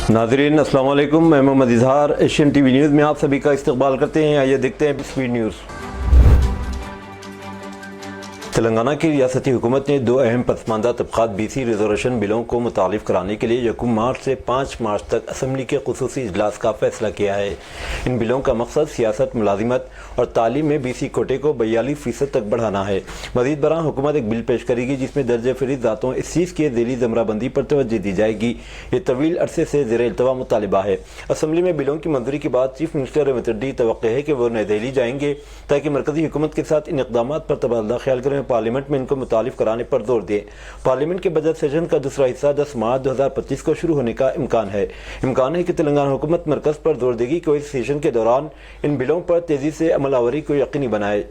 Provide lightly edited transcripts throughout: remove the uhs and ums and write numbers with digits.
नाज़रीन अस्सलाम वालेकुम, मैं Mohammad Izhar Asian TV news में आप सभी का इस्तकबाल करते हैं। आइए देखते हैं स्पीड न्यूज़। तेलंगाना की रियासती हुकूमत ने दो अहम पसमानदा तबक़ात BC रिजर्वेशन बिलों को मुतालिफ कराने के लिए 1 मार्च से 5 मार्च तक असम्बली के खुसूसी इजलास का फैसला किया है। इन बिलों का मकसद सियासत, मुलाजिमत और तालीम में BC कोटे को 42% तक बढ़ाना है। मज़ीद बरां हुकूमत एक बिल पेश करेगी जिसमें दर्ज फरीद ज़ातों इस चीज़ की ज़ेली ज़मराबंदी पर तवज्जो दी जाएगी। ये तवील अरसे से ज़ेर इल्तवा मुतालिबा है। असम्बली में बिलों की मंजूरी के बाद चीफ मिनिस्टर रेवंत रेड्डी तवक्को है कि वो नई दिल्ली जाएंगे ताकि मरकजी हुकूमत के साथ इन इक़दामात पर तबादला ख्याल करें, पार्लियामेंट में इनको मुतालिफ कराने पर जोर दें। पार्लियामेंट के बजट सेशन का दूसरा हिस्सा 10 मार्च 2025 को शुरू होने का इम्कान है कि तेलंगाना हुकूमत मरकज पर जोर देगी कि इस सेशन के दौरान इन बिलों पर तेजी से अमलावरी को यकीनी बनाए।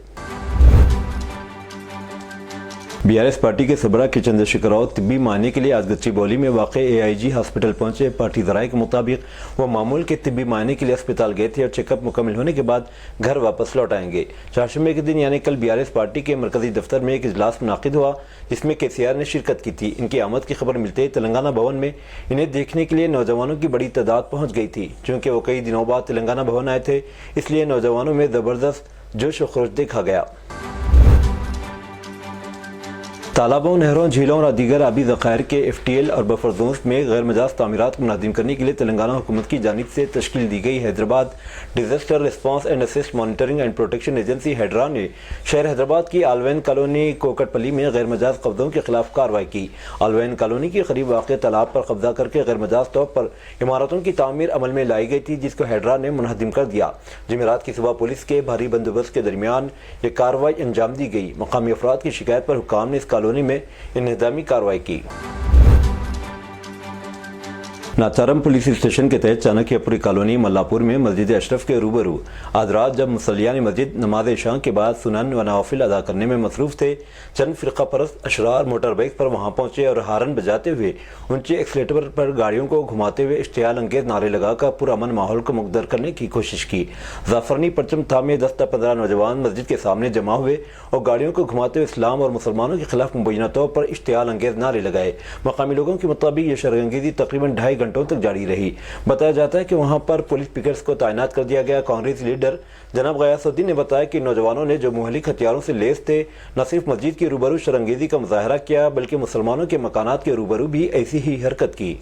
BRS पार्टी के सरबराह के चंद्रशेखर राव तिब्बी मायने के लिए आज गच्चीबौली में वाक़े AIG हॉस्पिटल पहुंचे। पार्टी ज़राए के मुताबिक वो मामूल के तिब्बी मायने के लिए अस्पताल गए थे और चेकअप मुकम्मल होने के बाद घर वापस लौट आएंगे। चारशंबे के दिन यानी कल BRS पार्टी के मरकजी दफ्तर में एक इजलास मुनाकिद हुआ जिसमें KCR ने शिरकत की थी। इनकी आमद की खबर मिलते ही तेलंगाना भवन में इन्हें देखने के लिए नौजवानों की बड़ी तादाद पहुँच गई थी। चूँकि वो कई दिनों बाद तेलंगाना भवन आए थे, इसलिए नौजवानों में ज़बरदस्त जोश व खरोश देखा गया। तालाबों, नहरों, झीलों और दीगर आबी ज़खायर के FTL और बफर जोन्स में गैर मजाज तामीरात को मुनज़्ज़म करने के लिए तेलंगाना हुकूमत की जानिब से तश्कील दी गई Hyderabad disaster response and assist monitoring and protection agency Hydraa ने शहर हैदराबाद की आलवैन कॉलोनी कोकटपल्ली में गैर मजाज कब्ज़ों के खिलाफ कार्रवाई की। आलवैन कॉलोनी के करीब वाक़ तालाब पर कब्जा करके गैर मजाज तौर पर इमारतों की तामीर अमल में लाई गई थी, जिसको हैडरा ने मुनहदिम कर दिया। जुमेरात की सुबह पुलिस के भारी बंदोबस्त के दरमियान ये कार्रवाई अंजाम दी गई। मकामी अफराद की शिकायत पर हुक्काम ने इस कॉलोनी में इंतजामी कार्रवाई की। नाचारम पुलिस स्टेशन के तहत चाणक्यपुरी कॉलोनी मल्लापुर में मस्जिद अशरफ के रूबरू आज रात जब मुसल्लियान मस्जिद नमाज इशा के बाद सुनन व नवाफिल अदा करने में मसरूफ थे, चंद फ़िरका परस्त अशरार मोटर बाइक पर वहां पहुंचे और हारन बजाते हुए ऊंचे एक्सीलेटर पर गाड़ियों को घुमाते हुए इश्तियाल अंगेज नारे लगाकर पुरअमन माहौल को मुकद्दर करने की कोशिश की। जाफरनी परचम थामे 10-15 नौजवान मस्जिद के सामने जमा हुए और गाड़ियों को घुमाते हुए इस्लाम और मुसलमानों के खिलाफ मुबैना तौर पर इश्तियाल अंगेज नारे लगाए। मकामी लोगों के मुताबिक ये शरअंगेज़ी तकरीबन 2.5 घंटों तक जारी रही। बताया जाता है कि वहां पर पुलिस पिकेट्स को तैनात कर दिया गया। कांग्रेस लीडर जनाब गयासुद्दीन ने बताया कि नौजवानों ने जो मुहलिक हथियारों से लैस थे न सिर्फ मस्जिद के रूबरू शरअंगेज़ी का मुजाहरा किया बल्कि मुसलमानों के मकानात के रूबरू भी ऐसी ही हरकत की।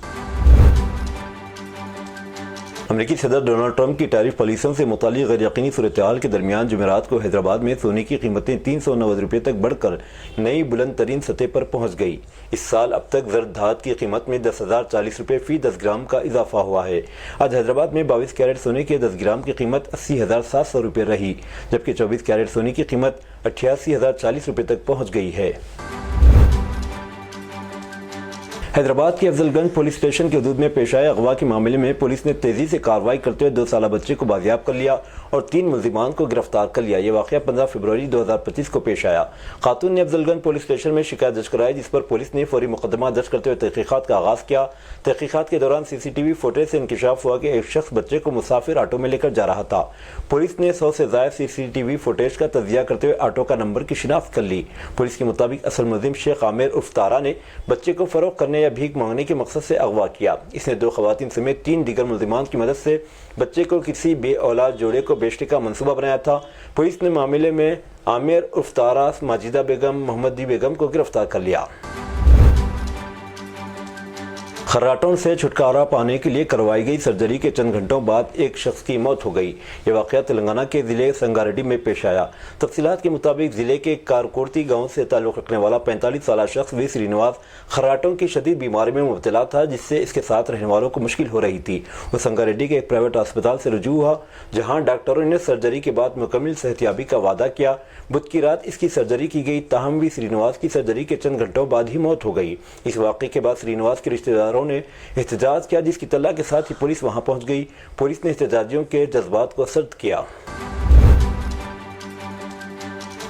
अमेरिकी सदर डोनाल्ड ट्रंप की टैरिफ पॉलिसियों से मुताल्लिक़ गैर यकीनी सूरत-ए-हाल के दरमियान जुमेरात को हैदराबाद में सोने की कीमतें 390 रुपये तक बढ़कर नई बुलंद तरीन सतह पर पहुंच गई। इस साल अब तक जर्द धात की कीमत में 10,040 रुपये फी 10 ग्राम का इजाफा हुआ है। आज हैदराबाद में 22 कैरेट सोने के 10 ग्राम की कीमत 80,700 रुपये रही, जबकि 24 कैरेट सोने की कीमत 88,040 रुपये तक पहुँच गई है। हैदराबाद के अफजलगंज पुलिस स्टेशन के हदूद में पेश आए अगवा के मामले में पुलिस ने तेजी से कार्रवाई करते हुए 2 साला बच्चे को बाजियाब कर लिया और 3 मुल्जिमान को गिरफ्तार कर लिया। यह वाक़या 15 फरवरी 2025 को पेश आया। खातून ने अफजलगंज पुलिस स्टेशन में शिकायत दर्ज कराई, जिस पर पुलिस ने फौरी मुकदमा दर्ज करते हुए तहकीकात का आगाज़ किया। तहकीकात के दौरान CCTV फुटेज से इंकशाफ हुआ कि एक शख्स बच्चे को मुसाफिर ऑटो में लेकर जा रहा था। पुलिस ने 100 से ज़ायद CCTV फुटेज का तजिया करते हुए ऑटो का नंबर की शिनाख्त कर ली। पुलिस के मुताबिक असल मुलजिम शेख आमिर उर्फ तारा ने बच्चे को फरोख्त करने या भीख मांगने के मकसद से अगवा किया। इसने 2 खवातीन समेत 3 दीगर मुल्जिमान की मदद से बच्चे को किसी बे औलाद जोड़े को बेचने का मंसूबा बनाया था। पुलिस ने मामले में आमिर उर्फ तारा, माजिदा बेगम, मोहम्मदी बेगम को गिरफ्तार कर लिया। खर्राटों से छुटकारा पाने के लिए करवाई गई सर्जरी के चंद घंटों बाद एक शख्स की मौत हो गई। ये वाक़या तेलंगाना के ज़िले संगारेड्डी में पेश आया। तफसीलात के मुताबिक ज़िले के कारकोर्ती गांव से ताल्लुक़ रखने वाला 45 साला शख्स V श्रीनिवास खर्राटों की शदीद बीमारी में मुब्तला था, जिससे इसके साथ रहने वालों को मुश्किल हो रही थी। वो संगारेड्डी के एक प्राइवेट अस्पताल से रुजू हुआ, जहाँ डॉक्टरों ने सर्जरी के बाद मुकम्मल सेहतियाबी का वादा किया। बुध की रात इसकी सर्जरी की गई, ताहम V श्रीनिवास की सर्जरी के चंद घंटों बाद ही मौत हो गई। इस वाक़े के बाद श्रीनिवास के रिश्तेदारों ने एहतजाज किया, जिसकी इत्तला के साथ ही पुलिस वहां पहुंच गई। पुलिस ने एहतजाजियों के जज्बात को सर्द किया।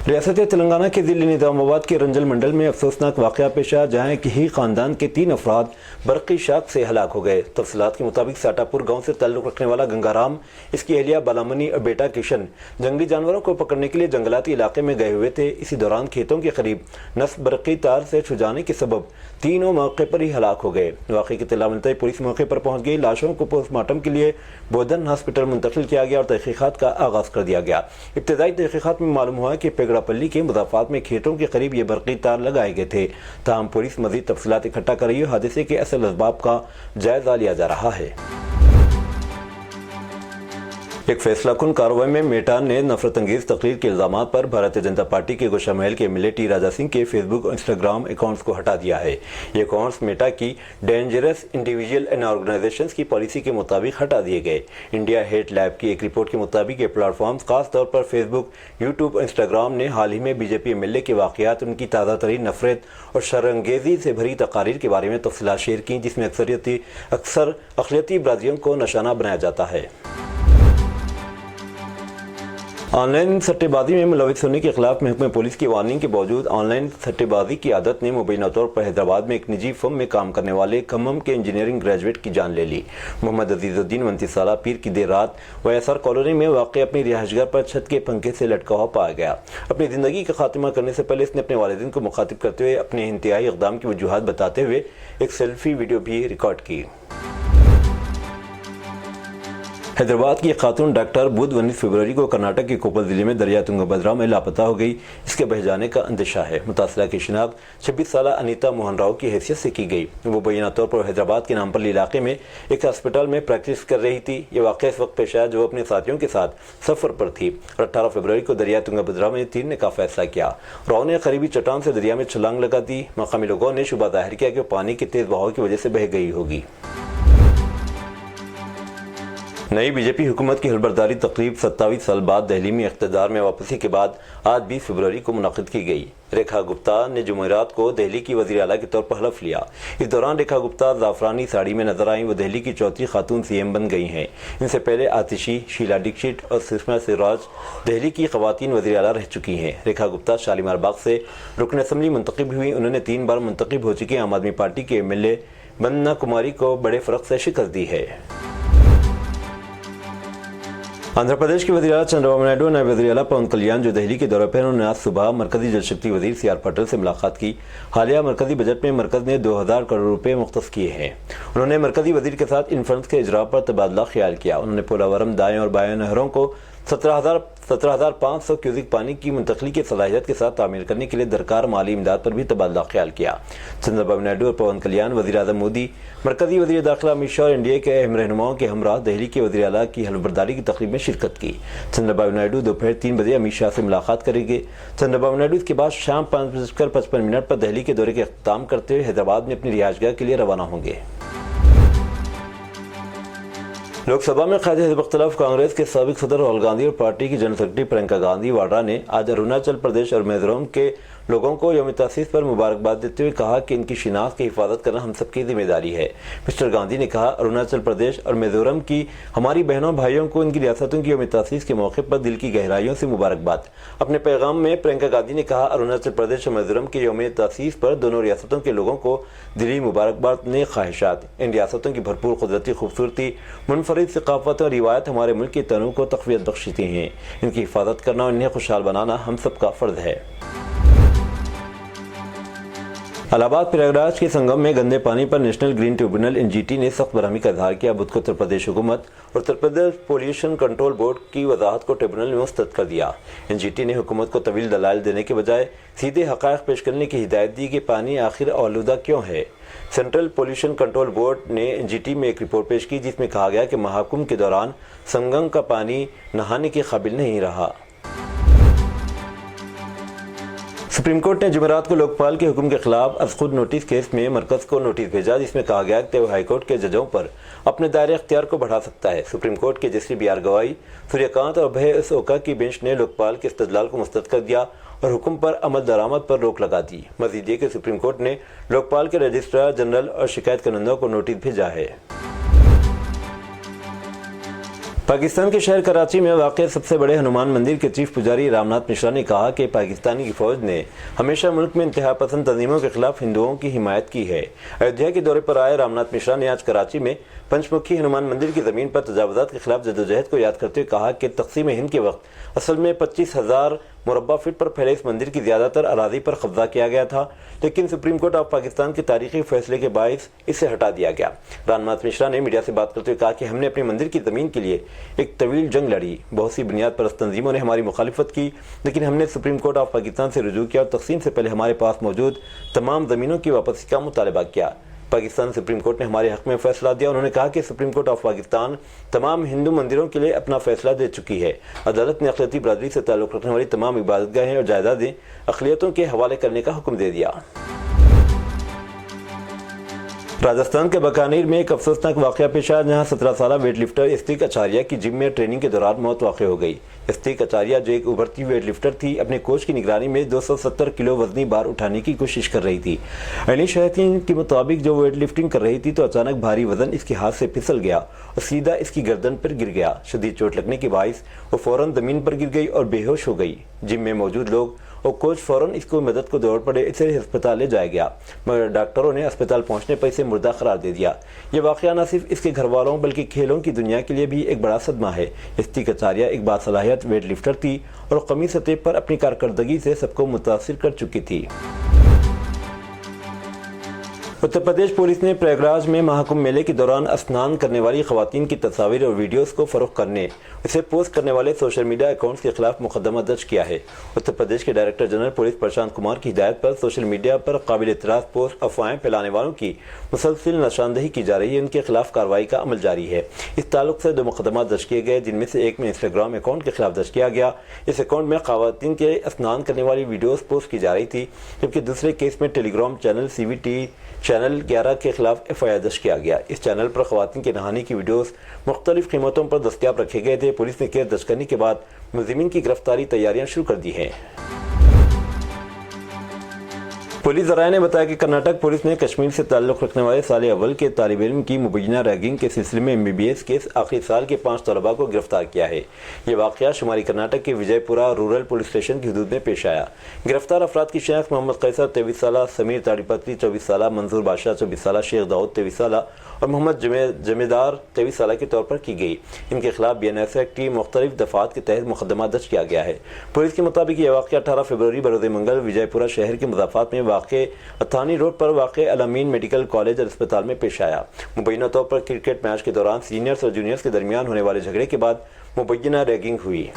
ریاست تلنگانہ کے ضلع نظام آباد کے رنجل منڈل میں افسوسناک واقعہ پیش آیا جہاں ایک ہی خاندان کے 3 افراد برقی شاک سے ہلاک ہو گئے۔ تفصیلات کے مطابق ساٹا پور گاؤں سے تعلق رکھنے والا گنگا رام، اس کی اہلیہ بالامنی اور بیٹا کشن جنگلی جانوروں کو پکڑنے کے لیے جنگلاتی علاقے میں گئے ہوئے تھے۔ اسی دوران کھیتوں کے قریب نصب برقی تار سے چھو جانے کے سبب تینوں موقع پر ہی ہلاک ہو گئے۔ واقعے کی اطلاع ملتے ہی پولیس موقع پر پہنچ گئی۔ لاشوں کو پوسٹ مارٹم کے لیے بودھن ہاسپٹل منتقل کیا گیا اور تحقیقات کا آغاز کر دیا گیا۔ ابتدائی تحقیقات میں معلوم ہوا کہ پیگڑا پلی کے مضافات میں کھیتوں کے قریب یہ برقی تار لگائے گئے تھے۔ تاہم پولیس مزید تفصیلات اکٹھا کر رہی ہے۔ حادثے کے اصل اسباب کا جائزہ لیا جا رہا ہے۔ ایک فیصلہ کن کارروائی میں میٹا نے نفرت انگیز تقریر کے الزامات پر بھارتیہ جنتا پارٹی کے گوشہ محل کے ایم ایل اے ٹی راجا سنگھ کے فیس بک اور انسٹاگرام اکاؤنٹس کو ہٹا دیا ہے۔ یہ اکاؤنٹس میٹا کی ڈینجرس انڈیویجول اینڈ آرگنائزیشنز کی پالیسی کے مطابق ہٹا دیے گئے۔ انڈیا ہیٹ لیب کی ایک رپورٹ کے مطابق یہ پلیٹ فارمز خاص طور پر فیس بک، یوٹیوب اور انسٹاگرام نے حال ہی میں B J P M L A کے واقعات، ان کی تازہ ترین نفرت اور شرانگیزی سے بھری تقاریر کے بارے میں تفصیلات شیئر کی، جس میں اکثر اقلیتی برادریوں کو نشانہ بنایا جاتا ہے۔ آن لائن سٹے بازی میں ملوث ہونے کے خلاف محکمہ پولیس کی وارننگ کے باوجود آن لائن سٹے بازی کی عادت نے مبینہ طور پر حیدرآباد میں ایک نجی فرم میں کام کرنے والے کھمم کے انجینئرنگ گریجویٹ کی جان لے لی۔ محمد عزیز الدین 29 سالہ پیر کی دیر رات ویسار کالونی میں واقع اپنی رہائش گاہ پر چھت کے پنکھے سے لٹکا ہوا پایا گیا۔ اپنی زندگی کا خاتمہ کرنے سے پہلے اس نے اپنے والدین کو مخاطب کرتے ہوئے اپنے انتہائی اقدام کی وجوہات بتاتے ہوئے ایک سیلفی ویڈیو بھی ریکارڈ کی۔ حیدرآباد کی ایک خاتون ڈاکٹر بدھ 19 فروری کو کرناٹک کے کوپل ضلع میں دریا تنگبھدرا میں لاپتہ ہو گئی۔ اس کے بہہ جانے کا اندیشہ ہے۔ متاثرہ کی شناخت 26 سالہ انیتا موہن راؤ کی حیثیت سے کی گئی۔ وہ مبینہ طور پر حیدرآباد کے نامپلی علاقے میں ایک ہسپتال میں پریکٹس کر رہی تھی۔ یہ واقعہ اس وقت پیش آیا جو اپنے ساتھیوں کے ساتھ سفر پر تھی اور 18 فروری کو دریا تنگبھدرا میں تیرنے کا فیصلہ کیا۔ راؤ نے قریبی چٹان سے دریا میں چھلانگ لگا دی۔ مقامی لوگوں نے شبہ ظاہر کیا کہ وہ پانی کے تیز بہاؤ کی وجہ سے بہہ گئی ہوگی۔ نئی بی جے پی حکومت کی حلفبرداری تقریب 27 سال بعد دہلی میں اقتدار میں واپسی کے بعد آج 20 فروری کو منعقد کی گئی۔ ریکھا گپتا نے جمعرات کو دہلی کی وزیر اعلیٰ کے طور پر حلف لیا۔ اس دوران ریکھا گپتا زعفرانی ساڑی میں نظر آئیں۔ وہ دہلی کی چوتھی خاتون سی ایم بن گئی ہیں۔ ان سے پہلے آتشی، شیلا ڈکشت اور سشما سوراج دہلی کی خواتین وزیر اعلیٰ رہ چکی ہیں۔ ریکھا گپتا شالیمار باغ سے رکن اسمبلی منتخب ہوئی۔ انہوں نے 3 بار منتخب ہو چکی عام آدمی پارٹی کے ایم ایل اے وندنا کماری کو بڑے فرق سے شکست دی ہے۔ آندھرا پردیش کے وزیر اعلیٰ چندرا بابو نائیڈو اور نائب وزیر اعلیٰ پون کلیان جو دہلی کے دورے پر ہیں، انہوں نے آج صبح مرکزی جل شکتی وزیر سی آر پٹیل سے ملاقات کی۔ حالیہ مرکزی بجٹ میں مرکز نے 2000 کروڑ روپے مختص کیے ہیں۔ انہوں نے مرکزی وزیر کے ساتھ ان فنڈز کے اجراء پر تبادلہ خیال کیا۔ انہوں نے پولاورم دائیں اور بائیں نہروں کو 17,500 کیوسک پانی کی منتقلی کی صلاحیت کے ساتھ تعمیر کرنے کے لیے درکار مالی امداد پر بھی تبادلہ خیال کیا۔ چندرا بابو نائیڈو اور پون کلیان وزیر اعظم مودی، مرکزی وزیر داخلہ امت شاہ اور انڈیا کے اہم رہنماؤں کے ہمراہ دہلی کے وزیر اعلیٰ کی حلفبرداری کی تقریب میں شرکت کی۔ چندرا بابو نائیڈو دوپہر 3 بجے امت شاہ سے ملاقات کریں گے۔ چندرا بابو نائیڈو اس کے بعد شام 5:55 پر دہلی کے دورے کا اختتام کرتے ہوئے حیدرآباد میں اپنی رہائش گاہ کے لیے روانہ ہوں گے۔ لوک سبھا میں قائد حزب اختلاف کانگریس کے سابق صدر راہل گاندھی اور پارٹی کی جنرل سیکرٹری پرینکا گاندھی واڈرا نے آج اروناچل پردیش اور میزورم کے لوگوں کو یوم تاسیس پر مبارکباد دیتے ہوئے کہا کہ ان کی شناخت کی حفاظت کرنا ہم سب کی ذمہ داری ہے۔ مسٹر گاندھی نے کہا، اروناچل پردیش اور میزورم کی ہماری بہنوں بھائیوں کو ان کی ریاستوں کی یوم تاسیس کے موقع پر دل کی گہرائیوں سے مبارکباد۔ اپنے پیغام میں پرینکا گاندھی نے کہا، اروناچل پردیش اور میزورم کی یوم تاسیس پر دونوں ریاستوں کے لوگوں کو دلی مبارکباد، نیک خواہشات۔ ان ریاستوں کی بھرپور قدرتی خوبصورتی، منفرد ثقافت اور روایت ہمارے ملک کے تنوع کو تقویت بخشتی ہیں۔ ان کی حفاظت کرنا اور انہیں خوشحال بنانا ہم سب کا فرض ہے۔ الہ آباد پریاگراج کے سنگم میں گندے پانی پر national green tribunal N G T نے سخت برہمی کا اظہار کیا۔ بدھ کو اتر پردیش حکومت اور Uttar Pradesh pollution control board کی وضاحت کو ٹریبونل نے مسترد کر دیا۔ این جی ٹی نے حکومت کو طویل دلائل دینے کے بجائے سیدھے حقائق پیش کرنے کی ہدایت دی کہ پانی آخر آلودہ کیوں ہے۔ سینٹرل پولیوشن کنٹرول بورڈ نے این جی ٹی میں ایک رپورٹ پیش کی جس میں کہا گیا کہ محاکم کے دوران سنگم کا پانی نہانے کے قابل نہیں رہا۔ سپریم کورٹ نے جمعرات کو لوکپال کے حکم کے خلاف از خود نوٹس کیس میں مرکز کو نوٹس بھیجا جس میں کہا گیا کہ وہ ہائی کورٹ کے ججوں پر اپنے دائرہ اختیار کو بڑھا سکتا ہے۔ سپریم کورٹ کے جسٹس بی آر گوائی، سوریہ کانت اور ابھے ایس اوکا کی بینچ نے لوکپال کے استدلال کو مسترد کر دیا اور حکم پر عمل درآمد پر روک لگا دی۔ مزید یہ کہ سپریم کورٹ نے لوکپال کے رجسٹرار جنرل اور شکایت کنندوں کو نوٹس بھیجا ہے۔ पाकिस्तान के शहर कराची में वाक़ सबसे बड़े हनुमान मंदिर के चीफ पुजारी रामनाथ मिश्रा ने कहा कि पाकिस्तानी की फ़ौज ने हमेशा मुल्क में इंतहा पसंद तंजीमों के खिलाफ हिंदुओं की हिमायत की है। अयोध्या के दौरे पर आए रामनाथ मिश्रा ने आज कराची में पंचमुखी हनुमान मंदिर की ज़मीन पर तजावुज़ात के खिलाफ जदोजहद को याद करते हुए कहा कि तक़सीम हिंद के वक्त असल में 25,000 मुरब्बा फीट पर फैले इस मंदिर की ज़्यादातर अराज़ी पर कब्जा किया गया था, लेकिन सुप्रीम कोर्ट ऑफ पाकिस्तान के तारीखी फैसले के बायस इसे हटा दिया गया। रामनाथ मिश्रा ने मीडिया से बात करते हुए कहा कि हमने अपने मंदिर की ज़मीन के लिए एक तवील जंग लड़ी। बहुत सी बुनियाद परस्त तंजीमों ने हमारी मुखालिफत की, लेकिन हमने सुप्रीम कोर्ट ऑफ पाकिस्तान से रुजू किया और तक़सीम से पहले हमारे पास मौजूद तमाम ज़मीनों की वापसी का मुतालबा किया। पाकिस्तान सुप्रीम कोर्ट ने हमारे हक़ में फ़ैसला दिया। उन्होंने कहा कि सुप्रीम कोर्ट ऑफ पाकिस्तान तमाम हिंदू मंदिरों के लिए अपना फ़ैसला दे चुकी है। अदालत ने अक़लियती बरादरी से ताल्लुक़ रखने वाली तमाम इबादतगाहें और जायदादें अक़लियतों के हवाले करने का हुक्म दे दिया। राजस्थान के बीकानेर में एक अफसोसनाक वाक़या पेश आया, जहाँ 17 साला वेट लिफ्टर इस्तीक आचार्य की जिम में ट्रेनिंग के दौरान मौत वाक़ हो गई। इस्तीक आचार्य, जो एक उभरती वेट लिफ्टर थी, अपने कोच की निगरानी में 270 किलो वजनी बार उठाने की कोशिश कर रही थी। अली शहतीन के मुताबिक जो वेट लिफ्टिंग कर रही थी तो अचानक भारी वजन इसके हाथ से फिसल गया और सीधा इसकी गर्दन पर गिर गया। शदीद चोट लगने के बायस वो फौरन ज़मीन पर गिर गई और बेहोश हो गई। जिम में मौजूद लोग और कोच फौरन इसको मदद को दौड़ पड़े, इसे अस्पताल ले जाया गया, मगर डॉक्टरों ने अस्पताल पहुंचने पर इसे मुर्दा करार दे दिया। ये वाक़या न सिर्फ इसके घर वालों बल्कि खेलों की दुनिया के लिए भी एक बड़ा सदमा है। इस्तीक आचार्य एक बासलाहियत वेट लिफ्टर थी और कौमी सतह पर अपनी कारकर्दगी से सबको मुतासिर कर चुकी थी। उत्तर प्रदेश पुलिस ने प्रयागराज में महाकुंभ मेले के दौरान स्नान करने वाली खवातीन की तस्वीर और वीडियोस को फरोख्त करने, इसे पोस्ट करने वाले सोशल मीडिया अकाउंट्स के खिलाफ मुकदमा दर्ज किया है। उत्तर प्रदेश के director general police Prashant Kumar की हिदायत पर सोशल मीडिया पर काबिल इतराज़ पोस्ट अफवाहें फैलाने वालों की मुसलसिल निशानदेही की जा रही है। उनके खिलाफ कार्रवाई का अमल जारी है। इस ताल्लुक से 2 मुकदमा दर्ज किए गए, जिनमें से एक में इंस्टाग्राम अकाउंट के खिलाफ दर्ज किया गया। इस अकाउंट में खवातीन के स्नान करने वाली वीडियोस पोस्ट की जा रही थी, जबकि दूसरे केस में टेलीग्राम चैनल CVT चैनल 11 के खिलाफ FIR दर्ज किया गया। इस चैनल पर खवातीन के नहाने की वीडियोस मुख्तलिफ कीमतों पर दस्तयाब रखे गए थे। पुलिस ने केस दर्ज करने के बाद मुलजिमीन की गिरफ्तारी तैयारियां शुरू कर दी हैं। पुलिस ज़राए ने बताया कि कर्नाटक पुलिस ने कश्मीर से ताल्लुक़ रखने वाले साल अव्वल के तालिब इल्म की मुबैना रैगिंग के सिलसिले में MBBS के आखिरी साल के 5 तलबा को गिरफ्तार किया है। ये वाक़या शुमारी कर्नाटक के विजयपुरा रूरल पुलिस स्टेशन की हदूद में पेश आया। गिरफ्तार अफराद की शनाख्त मोहम्मद कैसर 23 साला, समीर ताड़ीपत्री 24 साला, मंजूर बादशाह 24 साला, शेख दाऊद 23 साला और मोहम्मद जमेदार 23 साल के तौर पर की गई। इनके खिलाफ BNS एक्ट की मुख्तलिफ दफ़ात के तहत मुकदमा दर्ज किया गया है। पुलिस के मुताबिक यह वाक़या 18 फरवरी बरोज़ मंगल विजयपुरा शहर के मुज़ाफ़ात में वाक़े अथानी रोड पर वाक़े अल-अमीन मेडिकल कॉलेज और अस्पताल में पेश आया। मुबैना तौर पर क्रिकेट मैच के दौरान सीनियर्स और जूनियर्स के दरमियान होने वाले झगड़े के बाद मुबैना रैगिंग हुई।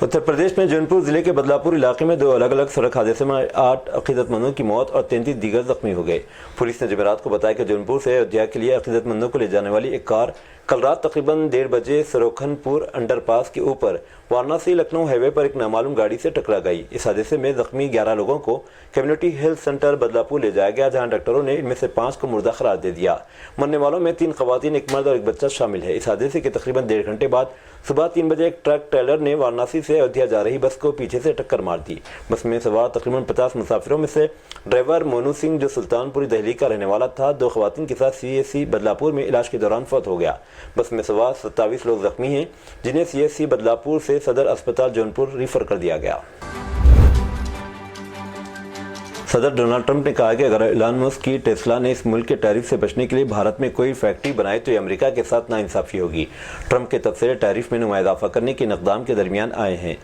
उत्तर प्रदेश में जौनपुर जिले के बदलापुर इलाके में 2 अलग अलग सड़क हादसे में 8 अक़ीदतमंदों की मौत और 33 दीगर जख्मी हो गए। पुलिस ने जमेरात को बताया कि जौनपुर से अयोध्या के लिए अक़ीदतमंदों को ले जाने वाली एक कार कल रात तकरीबन 1:30 बजे सरोखनपुर अंडरपास के ऊपर वाराणसी लखनऊ हाईवे पर एक नामालूम गाड़ी से टकरा गई। इस हादसे में जख्मी 11 लोगों को कम्युनिटी हेल्थ सेंटर बदलापुर ले जाया गया, जहां डॉक्टरों ने इनमें से 5 को मुर्दा करार दे दिया। मरने वालों में 3 खवातीन, एक मर्द और एक बच्चा शामिल है। इस हादसे के तकरीबन 1.5 घंटे बाद सुबह 3 बजे एक ट्रक ट्रेलर ने वाराणसी से अयोध्या जा रही बस को पीछे से टक्कर मार दी। बस में सवार तकरीबन 50 मुसाफिरों में से ड्राइवर मोनू सिंह, जो सुल्तानपुरी दिल्ली का रहने वाला था, 2 खवातीन के साथ CSC बदलापुर में इलाज के दौरान फौत हो गया। बस में सवार 27 लोग जख्मी हैं, जिन्हें CSC बदलापुर से सदर अस्पताल जौनपुर रिफर कर दिया गया। सदर डोनाल्ड ट्रंप ने कहा कि अगर एलन मस्क की टेस्ला ने इस मुल्क के टैरिफ से बचने के लिए भारत में कोई फैक्ट्री बनाई तो ये अमेरिका के साथ नाइंसाफी होगी। ट्रंप के तबसरे टैरिफ में नुमाया इजाफा करने के इक़दाम के दरमियान आए हैं।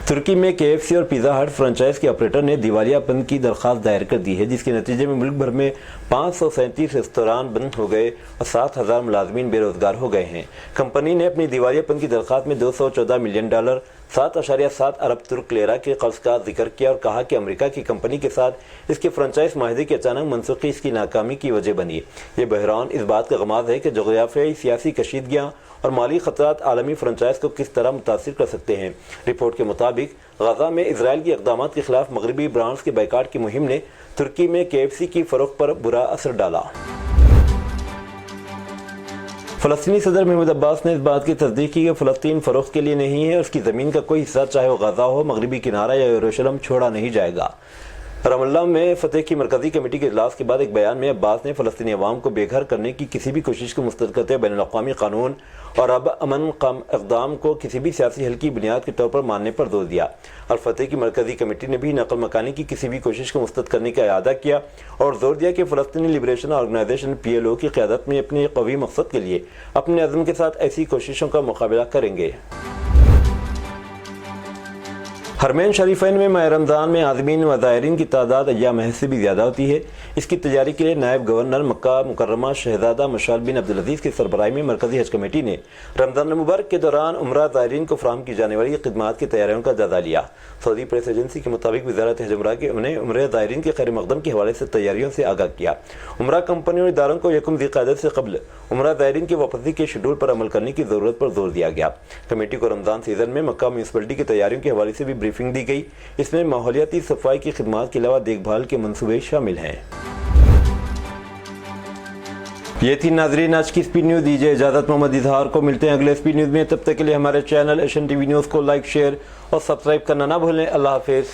तुर्की में KFC और पिज़्ज़ा हट फ्रेंचाइज के ऑपरेटर ने दिवालियापन की दरख्वास्त दायर कर दी है, जिसके नतीजे में मुल्क भर में 537 रेस्तरान बंद हो गए और 7,000 मुलाजमीन बेरोजगार हो गए हैं। कंपनी ने अपनी दिवालियापन की दरख्वास्त में $214 मिलियन, 7.7 अरब तुर्क लेरा के कर्ज का जिक्र किया और कहा कि अमेरिका की कंपनी के साथ इसके फ्रेंचाइज माहिदे की अचानक मनसूखी इसकी नाकामी की वजह बनी। ये बहरान इस बात का गमाज़ है कि जोग्राफियाई सियासी कशीदगियाँ और माली खतरात आलमी फ्रेंचाइज को किस तरह मुतासिर कर सकते हैं। रिपोर्ट के मुताबिक गजा में इसराइल की इक़दामात के खिलाफ मगरबी ब्रांड्स के बाइकाट की मुहिम ने तुर्की में KFC की फ़रोख्त पर बुरा असर डाला। फ़लस्तीनी सदर महमूद अब्बास ने इस बात की तस्दीक की कि फ़लस्तीन फ़रोख्त के लिए नहीं है, उसकी ज़मीन का कोई हिस्सा, चाहे वो गजा हो, मगरबी किनारा या यरूशलेम, छोड़ा नहीं जाएगा। رام میں فتح کی مرکزی کمیٹی کے اجلاس کے بعد ایک بیان میں عباس نے فلسطینی عوام کو بے گھر کرنے کی کسی بھی کوشش کو مسترد کرتے بین الاقوامی قانون اور امن اقدام کو کسی بھی سیاسی حل کی بنیاد کے طور پر ماننے پر زور دیا، اور فتح کی مرکزی کمیٹی نے بھی نقل مکانی کی کسی بھی کوشش کو مسترد کرنے کا اعادہ کیا اور زور دیا کہ فلسطینی لبریشن آرگنائزیشن PLO کی قیادت میں اپنے قوی مقصد کے لیے اپنے عزم کے ساتھ ایسی کوششوں کا مقابلہ کریں گے۔ حرمین شریفین میں ماہ رمضان میں عازمین و زائرین کی تعداد ایام حج سے بھی زیادہ ہوتی ہے۔ اس کی تیاری کے لیے نائب گورنر مکہ مکرمہ شہزادہ مشعل بن عبدالعزیز کی سربراہی میں مرکزی حج کمیٹی نے رمضان المبارک کے دوران عمرہ زائرین کو فراہم کی جانے والی خدمات کی تیاریوں کا جائزہ لیا۔ سعودی پریس ایجنسی کے مطابق وزارت حج عمرہ کے انہیں عمرہ زائرین کے خیر مقدم کے حوالے سے تیاریوں سے آگاہ کیا۔ عمرہ کمپنیوں اور اداروں کو یکم ذی القعدہ سے قبل عمرہ زائرین کی واپسی کے شیڈول پر عمل کرنے کی ضرورت پر زور دیا گیا۔ کمیٹی کو رمضان سیزن میں مکہ میونسپلٹی کی تیاریوں کے حوالے سے بھی بریفنگ دی گئی۔ اس میں ماحولیاتی صفائی کی خدمات کے علاوہ دیکھ بھال کے منصوبے شامل ہیں۔ یہ تھی ناظرین آج کی اسپیڈ نیوز۔ دیجیے اجازت، محمد اظہار کو ملتے ہیں اگلے اسپیڈ نیوز میں۔ تب تک کے لیے ہمارے channel Asian T V news کو لائک، شیئر اور سبسکرائب کرنا نہ بھولیں۔ اللہ حافظ۔